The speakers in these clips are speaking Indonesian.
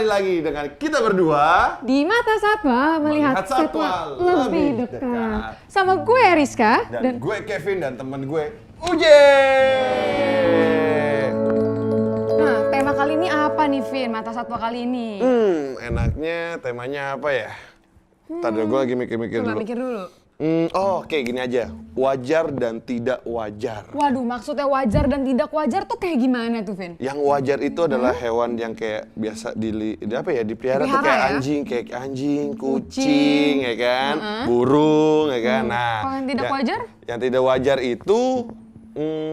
kembali lagi dengan kita berdua di Mata Satwa melihat satwa lebih dekat. Sama gue Rizka dan gue Kevin dan temen gue Uje. Nah, tema kali ini apa nih, Vin? Mata Satwa kali ini? Enaknya temanya apa ya? Tadi gue lagi mikir-mikir dulu. Coba mikir dulu. Oke, gini aja. Wajar dan tidak wajar. Waduh, maksudnya wajar dan tidak wajar tuh kayak gimana tuh, Vin? Yang wajar itu adalah hewan yang kayak biasa dipelihara tuh kayak anjing, kucing, ya kan, burung, ya kan. Nah, kalau yang tidak wajar? Yang tidak wajar itu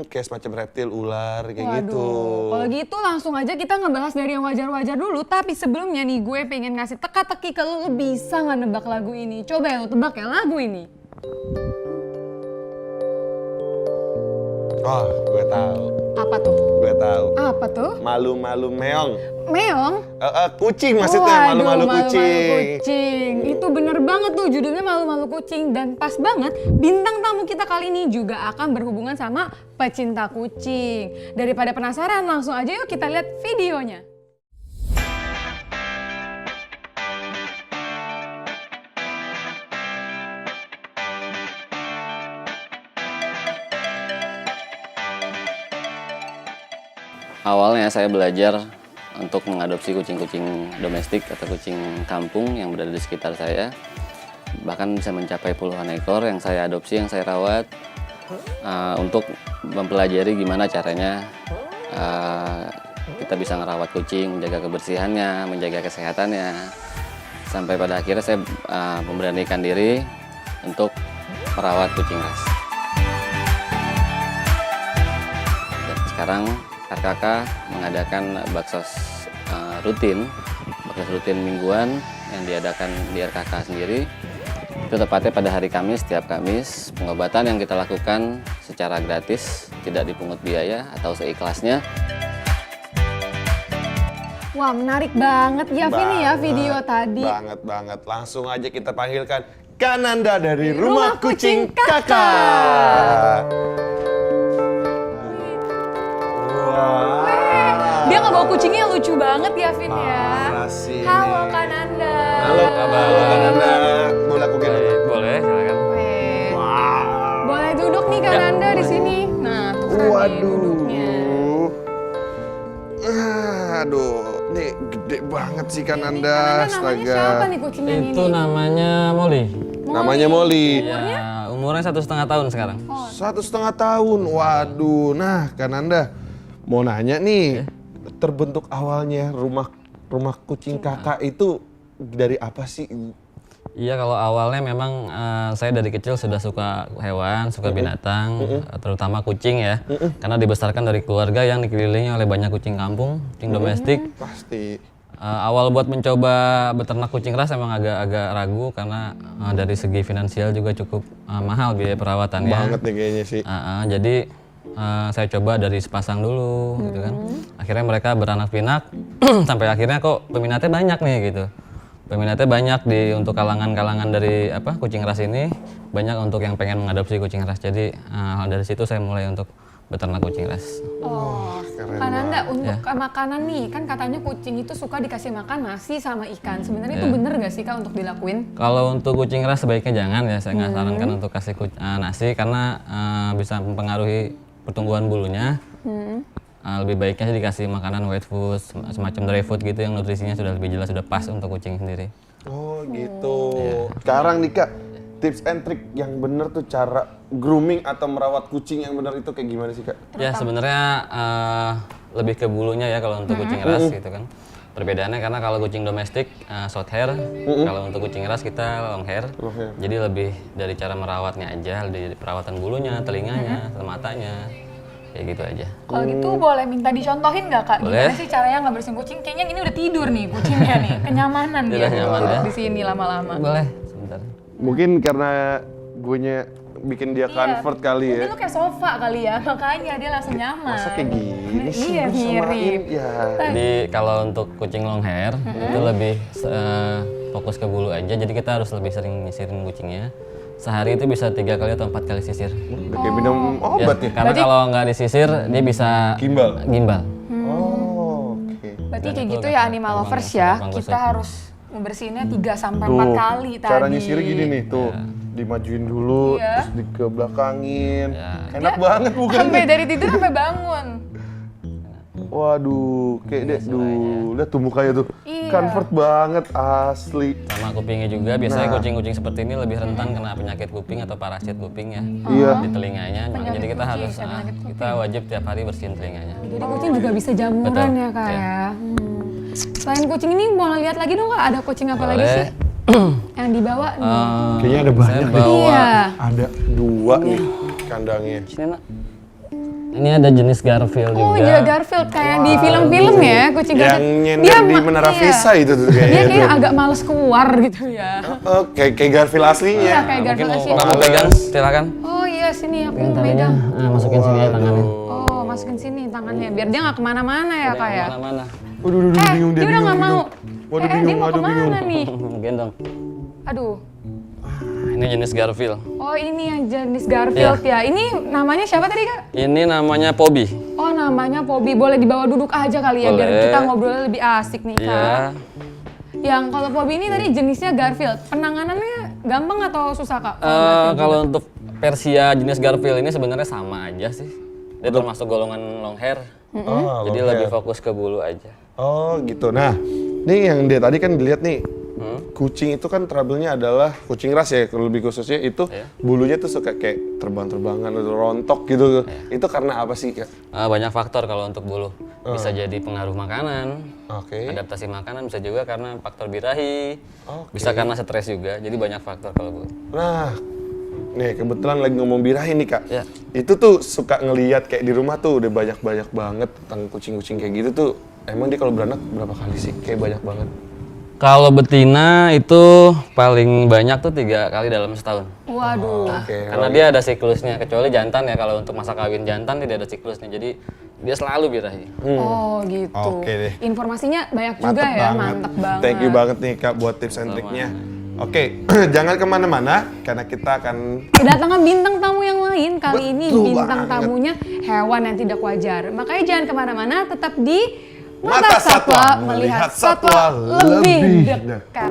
kayak semacam reptil, ular, kayak gitu. Kalau gitu langsung aja kita ngebahas dari yang wajar-wajar dulu. Tapi sebelumnya nih gue pengen ngasih teka-teki ke lu bisa nggak nebak lagu ini. Coba ya lu tebak ya lagu ini. Oh, gue tahu. Apa tuh? Gue tahu. Apa tuh? Malu-malu meong. Meong? Kucing maksudnya, malu-malu kucing. Itu bener banget tuh judulnya malu-malu kucing. Dan pas banget bintang tamu kita kali ini juga akan berhubungan sama pecinta kucing. Daripada penasaran langsung aja yuk kita lihat videonya. Awalnya saya belajar untuk mengadopsi kucing-kucing domestik atau kucing kampung yang berada di sekitar saya. Bahkan bisa mencapai puluhan ekor yang saya adopsi, yang saya rawat. Untuk mempelajari gimana caranya kita bisa ngerawat kucing, menjaga kebersihannya, menjaga kesehatannya. Sampai pada akhirnya saya memberanikan diri untuk merawat kucing ras. Dan sekarang RKK mengadakan baksos rutin mingguan yang diadakan di RKK sendiri. Itu tepatnya pada hari Kamis, setiap Kamis. Pengobatan yang kita lakukan secara gratis, tidak dipungut biaya atau seikhlasnya. Wah, menarik banget ya Vin ya video tadi. Banget. Langsung aja kita panggilkan Kananda dari Rumah Kucing Kakak. Dia ngebawa kucingnya lucu banget ya, Vin ya. Halo Kananda. Halo Kananda. Boleh aku gendong? Boleh, silakan. Boleh duduk nih Kananda di sini. Nah, tuh duduknya. Aduh, nih gede banget sih Kananda. Namanya siapa nih kucingnya ini? Itu namanya Molly. Namanya Molly. Ya, umurnya 1,5 tahun sekarang. 1,5 tahun. Waduh, nah Kananda mau nanya nih, terbentuk awalnya rumah kucing kakak itu dari apa sih? Iya, kalau awalnya memang saya dari kecil sudah suka hewan, suka binatang, terutama kucing ya. Karena dibesarkan dari keluarga yang dikelilingi oleh banyak kucing kampung, kucing domestik. Pasti. Awal buat mencoba beternak kucing ras emang agak ragu karena dari segi finansial juga cukup mahal biaya perawatannya. Banget nih kayaknya sih. Jadi saya coba dari sepasang dulu, gitu kan. Akhirnya mereka beranak pinak, sampai akhirnya kok peminatnya banyak nih gitu. Peminatnya banyak untuk kalangan-kalangan dari kucing ras ini, banyak untuk yang pengen mengadopsi kucing ras. Jadi dari situ saya mulai untuk beternak kucing ras. Oh, Kananda untuk makanan nih, kan katanya kucing itu suka dikasih makan nasi sama ikan. Sebenarnya itu bener gak sih Kak untuk dilakuin? Kalau untuk kucing ras sebaiknya jangan ya, saya nggak sarankan untuk kasih nasi karena bisa mempengaruhi pertumbuhan bulunya. Lebih baiknya sih dikasih makanan wet food, semacam dry food gitu yang nutrisinya sudah lebih jelas, sudah pas untuk kucing sendiri. Oh gitu. Sekarang nih Kak, tips and trick yang bener tuh cara grooming atau merawat kucing yang bener itu kayak gimana sih Kak? Ya sebenarnya lebih ke bulunya ya kalau untuk kucing ras gitu kan. Perbedaannya karena kalau kucing domestik short hair, kalau untuk kucing ras kita long hair. Jadi lebih dari cara merawatnya aja, dari perawatan bulunya, telinganya, matanya, kayak gitu aja. Kalau gitu boleh minta dicontohin nggak Kak? Gimana sih caranya ngebersihin kucing? Kayaknya ini udah tidur nih kucingnya nih, kenyamanan dia nyaman ya di sini lama-lama. Boleh, sebentar. Mungkin karena guenya bikin dia comfort kali ya. Mungkin lu kayak sofa kali ya, makanya dia langsung nyaman. Masa kayak gini sih? Iya, mirip. Ya. Jadi kalau untuk kucing long hair itu lebih fokus ke bulu aja. Jadi kita harus lebih sering nyisirin kucingnya. Sehari itu bisa 3 kali atau 4 kali sisir. Udah kayak minum obat ya? Karena kalau nggak disisir dia bisa Gimbal? gimbal. Oh, oke. Berarti Dan kayak itu gitu kata ya animal Bang lovers Gusep, ya. Bang Kita Gusep. harus membersihinnya 3 sampai 4 Tuh, kali tadi. cara nyisirnya gini nih, tuh. Dimajuin dulu, Iya. terus dikebelakangin. Ya. Enak banget bukan? Sampai dari tidur sampai bangun. Waduh, kayak deh, lihat tuh mukanya tuh. Iya. Comfort banget, asli. Sama kupingnya juga, biasanya kucing-kucing seperti ini lebih rentan kena penyakit kuping atau parasit kuping ya. Iya. Di telinganya, makanya jadi kita kucing, harus, penyakit kuping. kita wajib tiap hari bersihin telinganya. Jadi kucing juga bisa jamuran Betul, ya kak ya. ya. Selain kucing ini mau lihat lagi dong kak, ada kucing apa lagi Boleh. sih? Yang dibawa nih. Kayaknya ada banyak Saya deh. bawa, Iya. Ada 2 nih kandangnya. sini nak. Ini ada jenis Garfield Oh juga. iya Garfield kayak di film-film ya kucing Yang Garfield. nyender di Menara iya. Visa itu tuh Dia kayaknya. kayak agak males keluar gitu ya. Oh, kayak Garfield aslinya. Iya kayak Mungkin Garfield mau asli. kamu pegang, silakan. Oh iya sini aku mau Talinya, megang. masukin sini ya tangannya. Oh masukin sini tangannya biar dia nggak kemana-mana ya kak ya. Mana-mana. Waduh, bingung dia udah nggak mau. Waduh, dia bingung, mau waduh, kemana bingung. nih? Gendong. Aduh. Ini jenis Garfield. Oh ini yang jenis Garfield ya. Ini namanya siapa tadi kak? Ini namanya Pobi. Oh namanya Pobi. Boleh dibawa duduk aja kali ya biar Boleh. kita ngobrolnya lebih asik nih kak. Iya. Yang kalau Pobi ini tadi jenisnya Garfield. Penanganannya gampang atau susah kak? Kalau untuk Persia jenis Garfield ini sebenarnya sama aja sih. Dia termasuk golongan long hair. Oh, Jadi long lebih hair. fokus ke bulu aja. Oh gitu. Nah, ini yang dia tadi kan dilihat nih. Kucing itu kan trouble-nya adalah kucing ras ya, lebih khususnya itu Iya. bulunya tuh suka kayak terbang-terbangan atau rontok gitu. Itu karena apa sih Kak? Banyak faktor kalau untuk bulu. Bisa jadi pengaruh makanan, Oke. adaptasi makanan, bisa juga karena faktor birahi, Oke. bisa karena stres juga. Jadi banyak faktor kalau bulu. Nah, nih kebetulan lagi ngomong birahi nih Kak. Ya. Itu tuh suka ngeliat kayak di rumah tuh udah banyak-banyak banget tentang kucing-kucing kayak gitu tuh. Emang dia kalau beranak berapa kali sih? Kayak banyak banget. Kalau betina itu paling banyak tuh 3 kali dalam setahun. Waduh. Oke. Karena dia ada siklusnya, kecuali jantan ya, kalau untuk masa kawin jantan tidak ada siklusnya, jadi dia selalu birahi. Oh gitu. Oke deh. Informasinya banyak juga ya, mantap banget. Thank you banget nih Kak buat tips and triknya. Oke, jangan kemana-mana karena kita akan Kedatangan bintang tamu yang lain, kali ini Betul bintang banget. tamunya hewan yang tidak wajar. Makanya jangan kemana-mana, tetap di Mata Satwa, melihat satwa lebih dekat.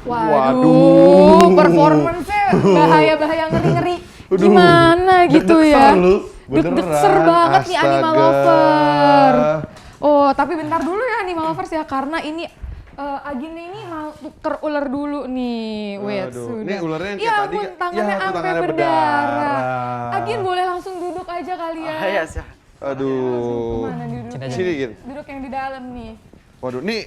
Waduh, performance-nya bahaya-bahaya ngeri-ngeri. Gimana gitu ya? Deg-deser banget nih Animal Lover. Oh, tapi bentar dulu ya Animal Lovers ya, karena ini Agin ini mau tuker ular dulu nih. Wait, Aduh, sudah. ini ularnya yang Ya kayak tadi ampun, kan- tangannya ya, sampai tangannya berdarah. berdarah. Agin boleh langsung duduk aja kali ya. Iya sih. Aduh. Kemana duduk? Sini Gin. Duduk yang di dalam nih. Waduh, nih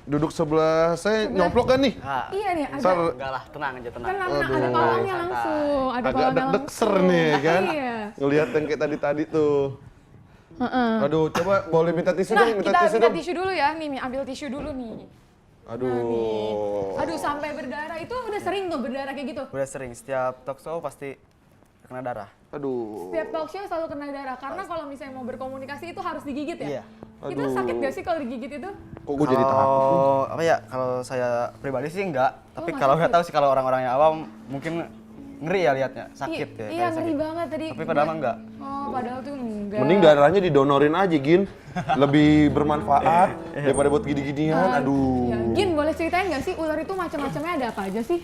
duduk sebelah saya nyomplok kan nih? Iya nih, ada. Ntar Enggak lah, tenang aja, tenang. Kan ada kolamnya langsung. Ada agak kolamnya deg-degser langsung. nih kan? Iya. Ngelihat yang kayak tadi tuh. Heeh. Aduh, coba boleh minta tisu Nah, dong, minta kita tisu minta dong. tisu dulu ya. Nih, ambil tisu dulu nih. Aduh. Aduh, sampai berdarah. Itu udah sering tuh berdarah kayak gitu? Udah sering, setiap talk show pasti kena darah. Aduh. Setiap talk show selalu kena darah. Karena kalau misalnya mau berkomunikasi itu harus digigit ya? Iya. Itu sakit gak sih kalau digigit itu? Kok gue jadi takut? Kalau apa ya, kalau saya pribadi sih enggak. Tapi nggak kalau sakit? nggak tahu sih kalau orang-orang yang awam mungkin ngeri ya liatnya, sakit ya. Iya, kayak ngeri sakit. banget tadi. Tapi padahal mah enggak. Oh, padahal tuh enggak. Mending darahnya didonorin aja, Gin. Lebih bermanfaat daripada buat gini-ginian. Aduh. Ya, Gin, boleh ceritain nggak sih ular itu macam-macamnya ada apa aja sih?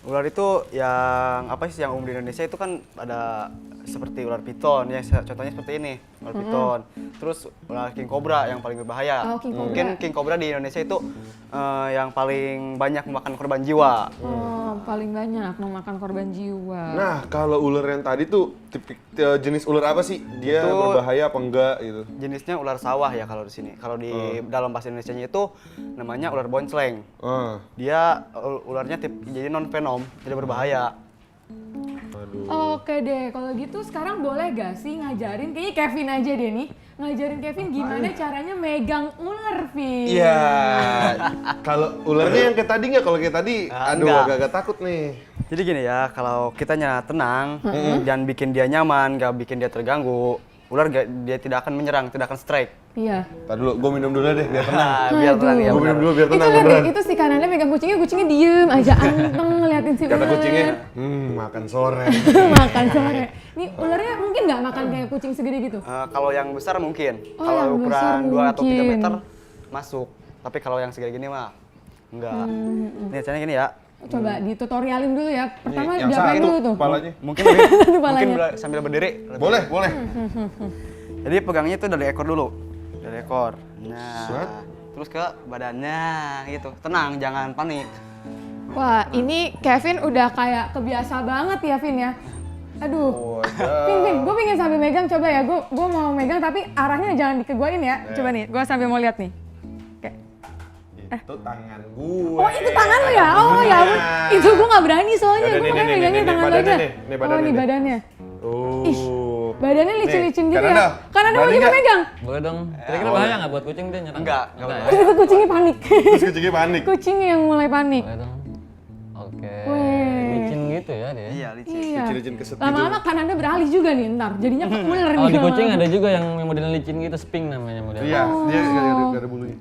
Ular itu yang apa sih yang umum di Indonesia itu kan ada seperti ular piton ya, contohnya seperti ini, ular piton. Terus ular king cobra yang paling berbahaya. Oh, king cobra. Mungkin king cobra di Indonesia itu yang paling banyak memakan korban jiwa. Oh, paling banyak memakan korban jiwa. Nah, kalau ular yang tadi tuh jenis ular apa sih? Dia Itu- berbahaya apa enggak gitu? Jenisnya ular sawah ya kalau di sini. Kalau di dalam bahasa Indonesianya itu namanya ular boncleng. Ah, Dia ularnya jadi non venom, tidak berbahaya. aduh. Oke deh, kalau gitu sekarang boleh gak sih ngajarin, kayaknya Kevin aja deh nih, ngajarin Kevin gimana caranya megang ular, Vin. Iya. Kalau ularnya yang kayak tadi nggak? Kalau kayak tadi, aduh enggak. agak-agak takut nih. Jadi gini ya, kalau kitanya tenang, jangan bikin dia nyaman, gak bikin dia terganggu, dia tidak akan menyerang, tidak akan strike. Iya. Tadi dulu, gue minum dulu deh biar tenang. Biar tenang ya. Gue minum dulu biar Itu tenang lihat beneran. deh, itu si kanannya megang kucingnya diem aja anteng ngeliatin si Kata ular. kucingnya, makan sore. Makan sore. Nih ularnya mungkin nggak makan kayak kucing segede gitu? Kalau yang besar mungkin, Oh, kalau yang besar ukuran 2 atau 3 mungkin. meter masuk. Tapi kalau yang segini gini mah enggak. Nih caranya gini ya. Coba ditutorialin dulu ya. Pertama yang diapain satu dulu tuh? kepalanya. Mungkin mungkin Kepalanya. sambil berdiri. Boleh, boleh. Jadi pegangnya itu dari ekor dulu. Dari ekor. Nah, Set. terus ke badannya gitu. Tenang, jangan panik. Wah, ini Kevin udah kayak kebiasa banget ya, Vin ya. Aduh. Vin, gue pengen sambil megang coba ya. Gue mau megang tapi arahnya jangan dikeguain ya. Coba nih, gue sambil mau lihat nih. Kayak, Itu tangan gue. oh itu tangan lo ya? Oh ya ampun, itu gue nggak berani soalnya. Yaudah, Gue nih, makanya nih, megangnya nih, tangan lo badannya aja. nih, nih Oh badannya nih nih. badannya. Oh. Badannya licin-licin gitu Kanan ya. dah. Kan Anda mau Berani juga nggak? megang? Boleh dong. Kira-kira bahaya nggak buat kucing dia nyerang? Enggak ya? berbahaya. Itu kucingnya panik. Terus kucingnya panik. Kucingnya yang mulai panik. Boleh dong. Oke. Weh. Licin gitu ya dia. Iya, licin. Iya. Licin-licin keset gitu. Lama-lama kan Anda beralih juga nih ntar. Jadinya ke ular Oh nih. di kucing lama-lama. ada juga yang model licin gitu, sping namanya model. Iya, dia nggak ada bulunya.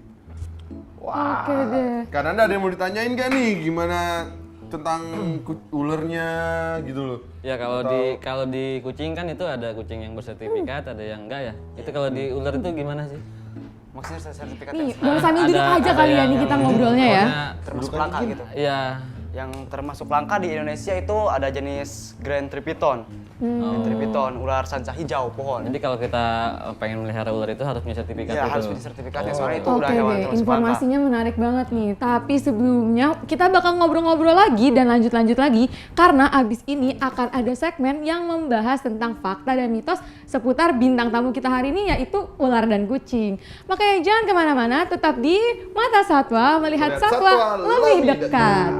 Oke deh. Kan Anda ada yang mau ditanyain gak nih gimana tentang ulernya gitu loh? Ya kalau di kucing kan itu ada kucing yang bersertifikat, ada yang enggak ya. Itu kalau di ular itu gimana sih? Maksudnya sertifikat Nih, yang boleh sambil duduk Ada- aja ada kali ya yang- nih kita yang ngobrolnya ya. pokoknya- termasuk langka gitu. Iya. Yang termasuk langka di Indonesia itu ada jenis Grand Tripiton. Grand Tripiton, ular sanca hijau pohon. Jadi kalau kita pengen melihara ular itu harus punya sertifikat Ya itu. harus punya sertifikat ya, soalnya itu Oke udah hewan deh, termasuk langka. informasinya menarik banget nih. Tapi sebelumnya kita bakal ngobrol-ngobrol lagi dan lanjut-lanjut lagi karena abis ini akan ada segmen yang membahas tentang fakta dan mitos seputar bintang tamu kita hari ini yaitu ular dan kucing. Makanya jangan kemana-mana, tetap di Mata Satwa melihat Melihat satwa satwa lebih lebih dekat.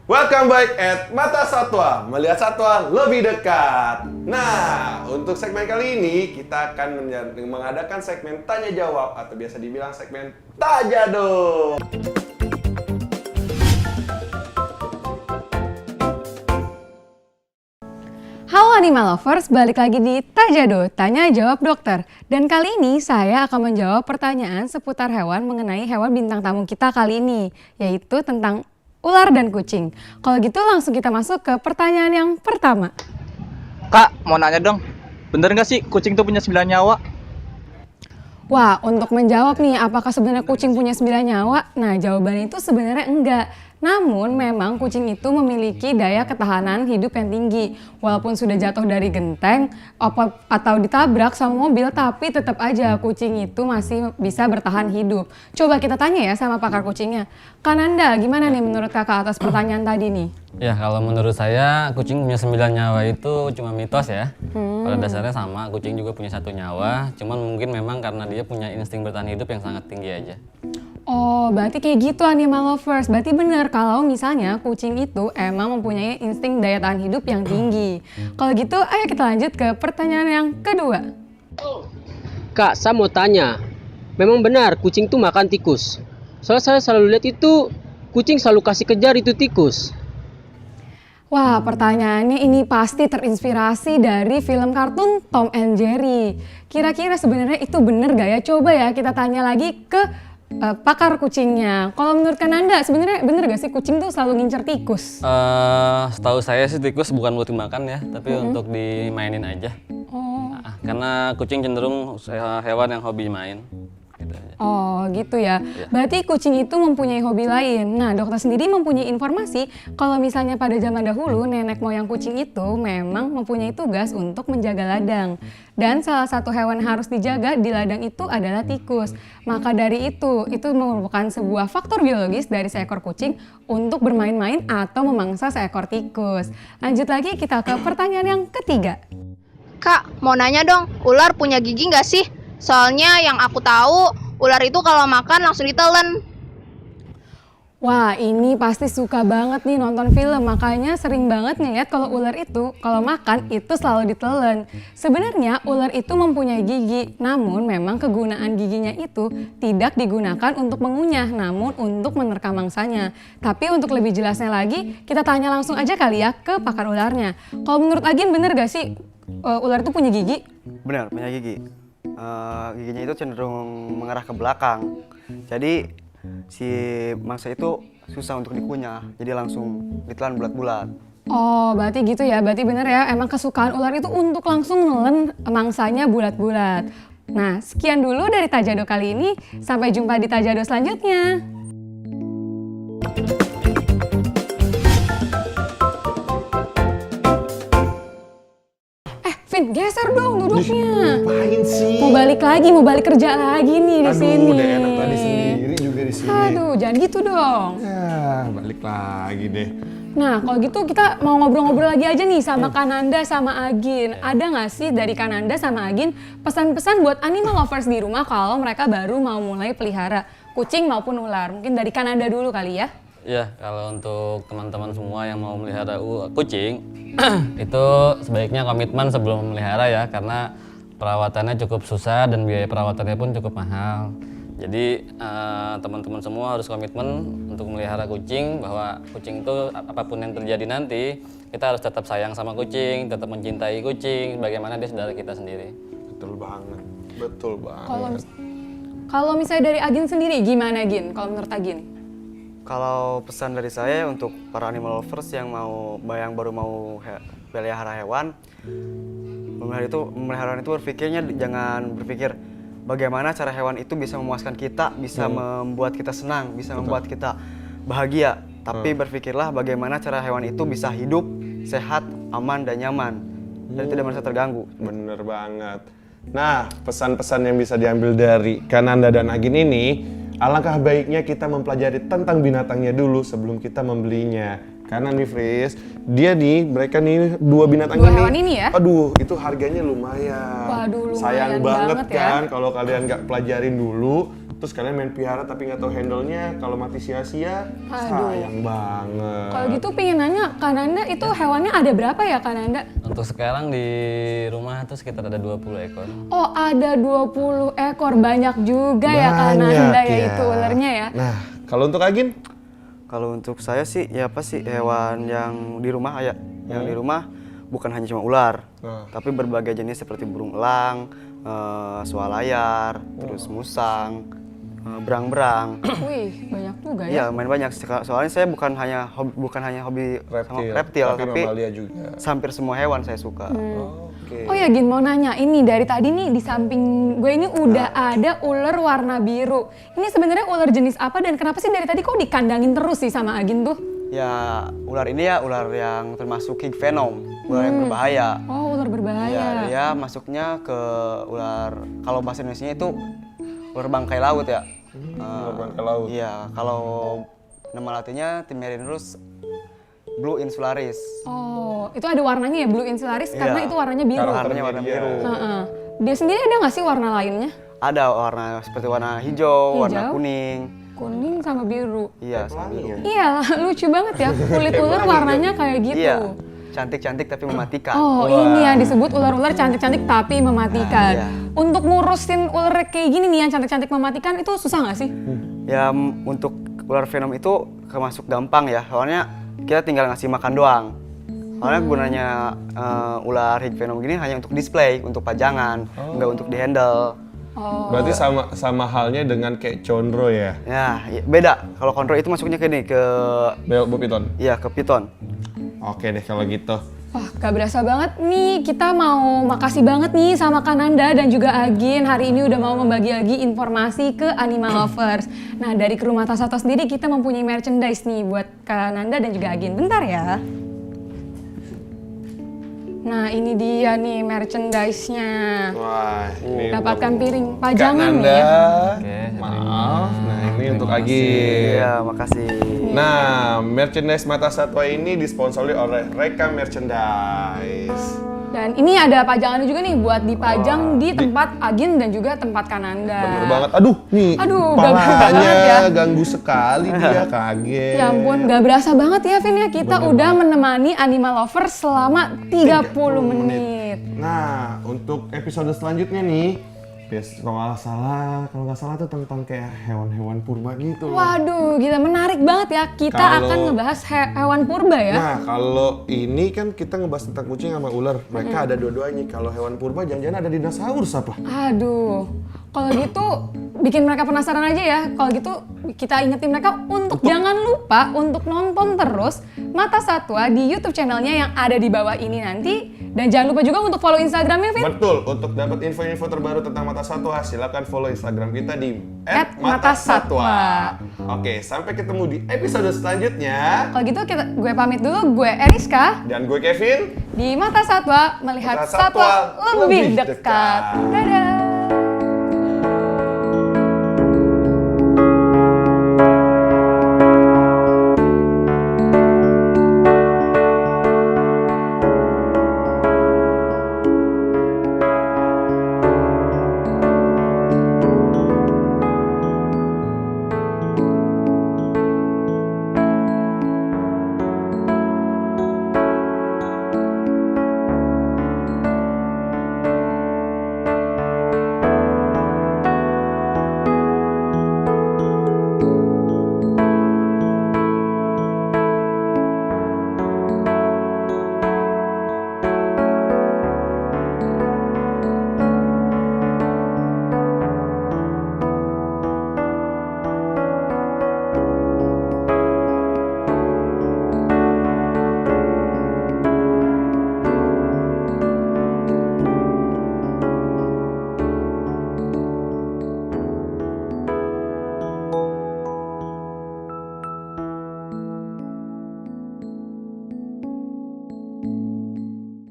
Welcome back at Mata Satwa, melihat satwa lebih dekat. Nah, untuk segmen kali ini kita akan mengadakan segmen tanya jawab atau biasa dibilang segmen Tajado. Halo Animal Lovers, balik lagi di Tajado, Tanya Jawab Dokter. Dan kali ini saya akan menjawab pertanyaan seputar hewan mengenai hewan bintang tamu kita kali ini, yaitu tentang ular dan kucing. Kalau gitu langsung kita masuk ke pertanyaan yang pertama. Kak, mau nanya dong, bener nggak sih kucing tuh punya 9 nyawa? Wah, untuk menjawab nih apakah sebenarnya kucing punya 9 nyawa? Nah, jawabannya itu sebenarnya enggak. Namun memang kucing itu memiliki daya ketahanan hidup yang tinggi. Walaupun sudah jatuh dari genteng atau ditabrak sama mobil, tapi tetap aja kucing itu masih bisa bertahan hidup. Coba kita tanya ya sama pakar kucingnya. Kananda, gimana nih menurut kakak atas pertanyaan tadi nih? Ya, kalau menurut saya kucing punya 9 nyawa itu cuma mitos ya. Pada dasarnya sama, kucing juga punya 1 nyawa, cuman mungkin memang karena dia punya insting bertahan hidup yang sangat tinggi aja. Oh, berarti kayak gitu Animal Lovers. Berarti benar kalau misalnya kucing itu emang mempunyai insting daya tahan hidup yang tinggi. Kalau gitu, ayo kita lanjut ke pertanyaan yang kedua. Kak, saya mau tanya, memang benar kucing tuh makan tikus? Soalnya saya selalu lihat itu kucing selalu kasih kejar itu tikus. Wah, pertanyaannya ini pasti terinspirasi dari film kartun Tom and Jerry. Kira-kira sebenarnya itu bener gak ya? Coba ya kita tanya lagi ke pakar kucingnya. Kalau menurut Kananda, sebenarnya bener gak sih kucing tuh selalu ngincer tikus? Setahu saya sih tikus bukan buat dimakan ya, tapi untuk dimainin aja. Oh. Nah, karena kucing cenderung hewan yang hobi main. Gitu aja. Oh gitu ya. Berarti kucing itu mempunyai hobi lain. Nah, dokter sendiri mempunyai informasi kalau misalnya pada zaman dahulu nenek moyang kucing itu memang mempunyai tugas untuk menjaga ladang. Dan salah satu hewan yang harus dijaga di ladang itu adalah tikus. Maka dari itu merupakan sebuah faktor biologis dari seekor kucing untuk bermain-main atau memangsa seekor tikus. Lanjut lagi kita ke pertanyaan yang ketiga. Kak, mau nanya dong, ular punya gigi nggak sih? Soalnya yang aku tahu, ular itu kalau makan langsung ditelen. Wah, ini pasti suka banget nih nonton film, makanya sering banget ngeliat kalau ular itu kalau makan itu selalu ditelan. Sebenarnya ular itu mempunyai gigi, namun memang kegunaan giginya itu tidak digunakan untuk mengunyah, namun untuk menerkam mangsanya. Tapi untuk lebih jelasnya lagi, kita tanya langsung aja kali ya ke pakar ularnya. Kalau menurut Agin bener gak sih ular itu punya gigi? Benar, punya gigi. Giginya itu cenderung mengarah ke belakang. Jadi si mangsa itu susah untuk dikunyah, jadi langsung ditelan bulat-bulat. Oh, berarti gitu ya. Berarti bener ya, emang kesukaan ular itu untuk langsung nelen mangsanya bulat-bulat. Nah, sekian dulu dari Tajado kali ini. Sampai jumpa di Tajado selanjutnya. Vin, geser dong duduknya. Ngapain sih? Mau balik kerja lagi nih di sini. Aduh, udah enak tadi sendiri juga di sini. Aduh, jangan gitu dong. Ya, balik lagi deh. Nah, kalau gitu kita mau ngobrol-ngobrol lagi aja nih sama Kananda sama Agin. Ada nggak sih dari Kananda sama Agin pesan-pesan buat animal lovers di rumah kalau mereka baru mau mulai pelihara kucing maupun ular? Mungkin dari Kananda dulu kali ya. Ya, kalau untuk teman-teman semua yang mau melihara kucing, itu sebaiknya komitmen sebelum memelihara ya, karena perawatannya cukup susah dan biaya perawatannya pun cukup mahal. Jadi teman-teman semua harus komitmen untuk melihara kucing, bahwa kucing itu apapun yang terjadi nanti, kita harus tetap sayang sama kucing, tetap mencintai kucing, bagaimana dia saudara kita sendiri. Betul banget. Betul banget. Kalau misalnya dari Agin sendiri gimana Gin? Kalau menurut Agin? Kalau pesan dari saya untuk para animal lovers yang baru mau pelihara hewan, memelihara hewan itu berpikirnya jangan berpikir bagaimana cara hewan itu bisa memuaskan kita, bisa membuat kita senang, bisa membuat kita bahagia. Tapi berpikirlah bagaimana cara hewan itu bisa hidup sehat, aman dan nyaman dan tidak merasa terganggu. Bener banget. Nah, pesan-pesan yang bisa diambil dari Kananda dan Agin ini, alangkah baiknya kita mempelajari tentang binatangnya dulu sebelum kita membelinya. Karena nih Fris, mereka nih dua binatang Dua hewan ini ya? Aduh, itu harganya lumayan. Waduh, lumayan sayang banget banget ya. kan kalau kalian nggak pelajarin dulu, terus kalian main piara tapi nggak tahu handle-nya, kalau mati sia-sia, sayang banget. Kalau gitu pengen nanya, Kananda itu hewannya ada berapa ya Kananda? Untuk sekarang di rumah tuh sekitar ada 20 ekor. Oh, ada 20 ekor, banyak juga ya Banyak Kananda ya ya. itu ularnya ya. Nah, kalau untuk Agin? Kalau untuk saya sih ya hewan yang di rumah ya, yang di rumah bukan hanya cuma ular, Nah. tapi berbagai jenis seperti burung elang, swalayan, terus musang, berang-berang. Wih, banyak juga ya. Iya, main banyak. Soalnya saya bukan hanya hobi sama reptil, tapi mamalia juga. hampir semua hewan saya suka. Oke. Oh ya Gin, mau nanya, ini dari tadi nih di samping gue ini udah ada ular warna biru. Ini sebenarnya ular jenis apa dan kenapa sih dari tadi kok dikandangin terus sih sama Agin tuh? Ya, ular ini ya ular yang termasuk king venom, ular yang berbahaya. Oh, ular berbahaya. Ya, dia masuknya ke ular, kalau bahasa Indonesianya itu ular bangkai laut ya. Ular bangkai laut. Iya, kalau nama latinnya Timerinurus blue insularis. Oh, itu ada warnanya ya Blue Insularis karena Iya. itu warnanya biru. Warnanya warna dia. biru. Heeh. Dia sendiri ada nggak sih warna lainnya? Ada warna seperti warna hijau, warna Hijau? kuning. Kuning sama biru. Iya, sama biru. Iya, lucu banget ya. Kulit ular warnanya kayak gitu. Iya, cantik-cantik tapi mematikan. Oh, ini yang disebut ular-ular cantik-cantik tapi mematikan. Nah, iya. Untuk ngurusin ular kayak gini nih yang cantik-cantik mematikan itu susah nggak sih? Ya, untuk ular venom itu kemasuk gampang ya, soalnya kita tinggal ngasih makan doang. Soalnya gunanya ular hig venom gini hanya untuk display, untuk pajangan, nggak untuk dihandle. Oh, Berarti sama halnya dengan kayak condro ya. Ya, beda. Kalau kontrol itu masuknya ke ini, ke Bopiton. iya ke piton. Oke deh kalau gitu. wah gak berasa banget nih, kita mau makasih banget nih sama Kananda dan juga Agin hari ini udah mau membagi-bagi informasi ke animal lovers. Nah dari Kru Mata Satwa sendiri kita mempunyai merchandise nih buat Kananda dan juga Agin. Bentar ya. Nah ini dia nih merchandise-nya. Wah, ini Dapatkan untuk piring Kak pajangan nih Nanda. ya. Maaf. Nah, ini untuk Agi. Iya, makasih. Nah, merchandise Mata Satwa ini disponsori oleh Reka Merchandise. Dan ini ada pajangannya juga nih buat dipajang di tempat Agin dan juga tempat Kananda. Bener banget. Aduh, nih. Aduh, ganggu banget ya. palanya ganggu sekali dia, kaget. Ya ampun, gak berasa banget ya Vin ya, kita udah menemani animal lovers selama 30 menit. Nah, untuk episode selanjutnya nih, kalau nggak salah tuh tentang kayak hewan-hewan purba gitu. Waduh, gila menarik banget ya, kita Kalau- akan ngebahas hewan purba ya. Nah, kalau ini kan kita ngebahas tentang kucing sama ular. Mereka ada dua-duanya. Kalau hewan purba jangan-jangan ada dinosaurus apa? Aduh, kalau gitu bikin mereka penasaran aja ya. Kalau gitu kita ingetin mereka untuk jangan lupa untuk nonton terus Mata Satwa di YouTube channelnya yang ada di bawah ini nanti. Dan jangan lupa juga untuk follow Instagramnya, Vin. Betul, untuk dapat info-info terbaru tentang Mata Satwa, silakan follow Instagram kita di @matasatwa. Oke, sampai ketemu di episode selanjutnya. Kalau gitu gue pamit dulu, gue Eriska Dan gue Kevin. di Mata Satwa melihat Mata Satwa satwa lebih lebih dekat. dekat. Dadah.